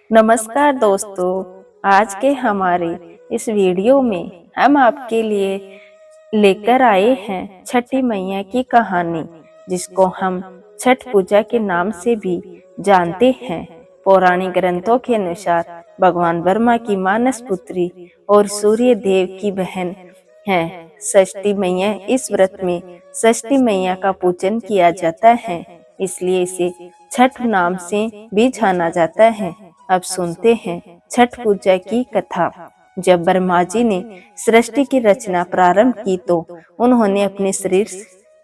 नमस्कार दोस्तों। आज के हमारे इस वीडियो में हम आपके लिए लेकर आए हैं छठी मैया की कहानी, जिसको हम छठ पूजा के नाम से भी जानते हैं। पौराणिक ग्रंथों के अनुसार भगवान ब्रह्मा की मानस पुत्री और सूर्य देव की बहन है षष्ठी मैया। इस व्रत में षष्ठी मैया का पूजन किया जाता है, इसलिए इसे छठ नाम से भी जाना जाता है। अब सुनते हैं छठ पूजा की कथा। जब ब्रह्मा जी ने सृष्टि की रचना प्रारंभ की तो उन्होंने अपने शरीर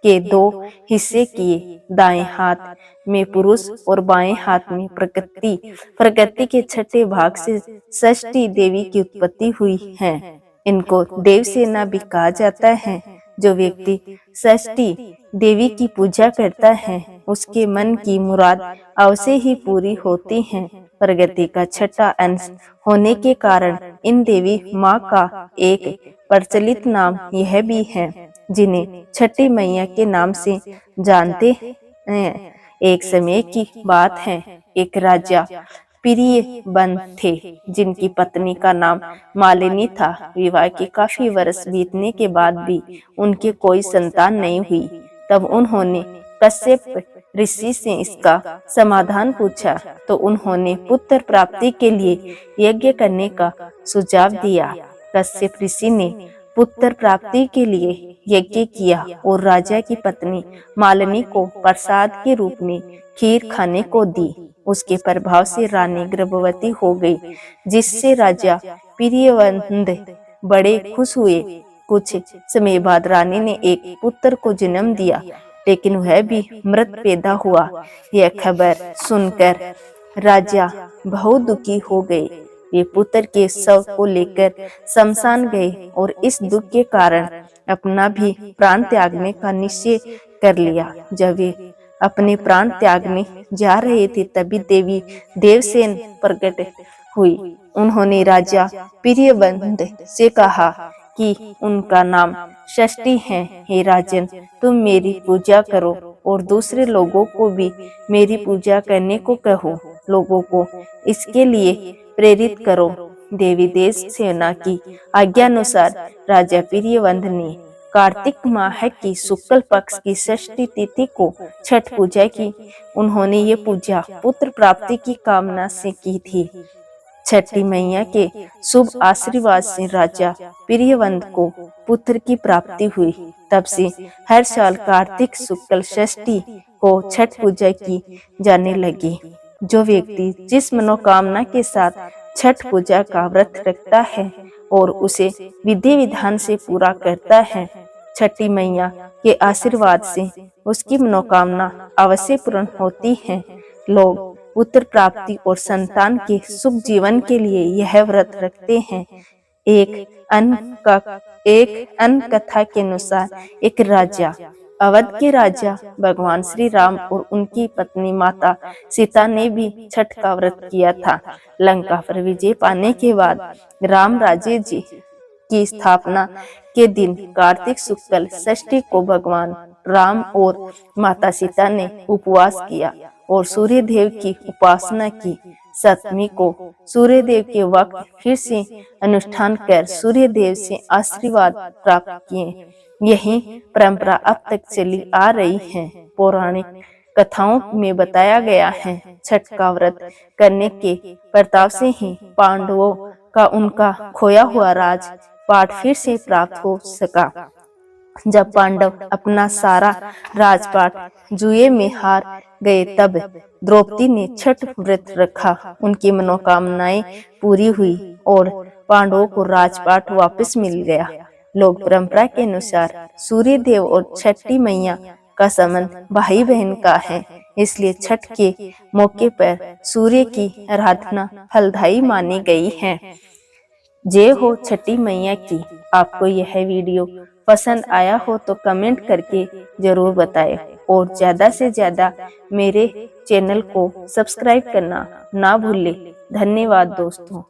के दो हिस्से किए, दाएं हाथ में पुरुष और बाएं हाथ में प्रकृति के छठे भाग से षष्ठी देवी की उत्पत्ति हुई है। इनको देवसेना भी कहा जाता है। जो व्यक्ति षष्ठी देवी की पूजा करता है, उसके मन की मुराद अवश्य ही पूरी होती है। प्रकृति का छठा अंश होने के कारण इन देवी माँ का एक प्रचलित नाम यह भी है, जिन्हें छठी मैया के नाम से जानते हैं। एक समय की बात है, एक राजा प्रियव्रत थे, जिनकी पत्नी का नाम मालिनी था। विवाह के काफी वर्ष बीतने के बाद भी उनके कोई संतान नहीं हुई। तब उन्होंने कश्यप ऋषि से इसका समाधान पूछा, तो उन्होंने पुत्र प्राप्ति के लिए यज्ञ करने का सुझाव दिया। कश्यप ऋषि ने पुत्र प्राप्ति के लिए यज्ञ किया और राजा की पत्नी मालिनी को प्रसाद के रूप में खीर खाने को दी। उसके प्रभाव से रानी गर्भवती हो गई, जिससे राजा प्रियव्रत बड़े खुश हुए। कुछ समय बाद रानी ने एक पुत्र को जन्म दिया, लेकिन वह भी मृत पैदा हुआ। यह खबर सुनकर राजा बहुत दुखी हो गए। वे पुत्र के शव को लेकर शमशान गए और इस दुख के कारण अपना भी प्राण त्यागने का निश्चय कर लिया। जब वे अपने प्राण त्यागने जा रहे थे, तभी देवी देवसेन प्रकट हुई। उन्होंने राजा प्रियव्रत से कहा कि उनका नाम षष्ठी है। हे राजन, तुम मेरी पूजा करो और दूसरे लोगों को भी मेरी पूजा करने को कहो। लोगों को इसके लिए प्रेरित करो। देवी देवसेना की आज्ञानुसार राजा प्रियव्रत ने कार्तिक माह की शुक्ल पक्ष की षष्ठी तिथि को छठ पूजा की। उन्होंने ये पूजा पुत्र प्राप्ति की कामना से की थी। छठी मैया के शुभ आशीर्वाद से राजा प्रियव्रत को पुत्र की प्राप्ति हुई। तब से हर साल कार्तिक शुक्ल षष्ठी को छठ पूजा की जाने लगी। जो व्यक्ति जिस मनोकामना के साथ छठ पूजा का व्रत रखता है और उसे विधि विधान से पूरा करता है, छठी मैया के आशीर्वाद से उसकी मनोकामना अवश्य पूर्ण होती है। लोग पुत्र प्राप्ति और संतान के सुख जीवन के लिए यह व्रत रखते हैं। एक अन्य कथा के अनुसार एक राजा, अवध के राजा भगवान श्री राम और उनकी पत्नी माता सीता ने भी छठ का व्रत किया था। लंका पर विजय पाने के बाद राम राज्य जी की स्थापना के दिन कार्तिक शुक्ल षष्ठी को भगवान राम और माता सीता ने उपवास किया और सूर्य देव की उपासना की। सप्तमी को सूर्य देव के वक्त फिर से अनुष्ठान कर सूर्य देव से आशीर्वाद प्राप्त किए। यही परंपरा अब तक चली आ रही है। पौराणिक कथाओं में बताया गया है, छठ का व्रत करने के प्रताप से ही पांडवों का उनका खोया हुआ राज पाट फिर से प्राप्त हो सका। जब पांडव अपना सारा राजपाट जुए में हार गए, तब द्रौपदी ने छठ व्रत रखा। उनकी मनोकामनाएं पूरी हुई और पांडवों को राजपाट वापस मिल गया। लोक परंपरा के अनुसार सूर्य देव और छठी मैया का संबंध भाई बहन का है, इसलिए छठ के मौके पर सूर्य की आराधना फलदायी मानी गई है। जय हो छठी मैया की। आपको यह वीडियो पसंद आया हो तो कमेंट करके जरूर बताएं और ज्यादा से ज्यादा मेरे चैनल को सब्सक्राइब करना ना भूलें। धन्यवाद दोस्तों।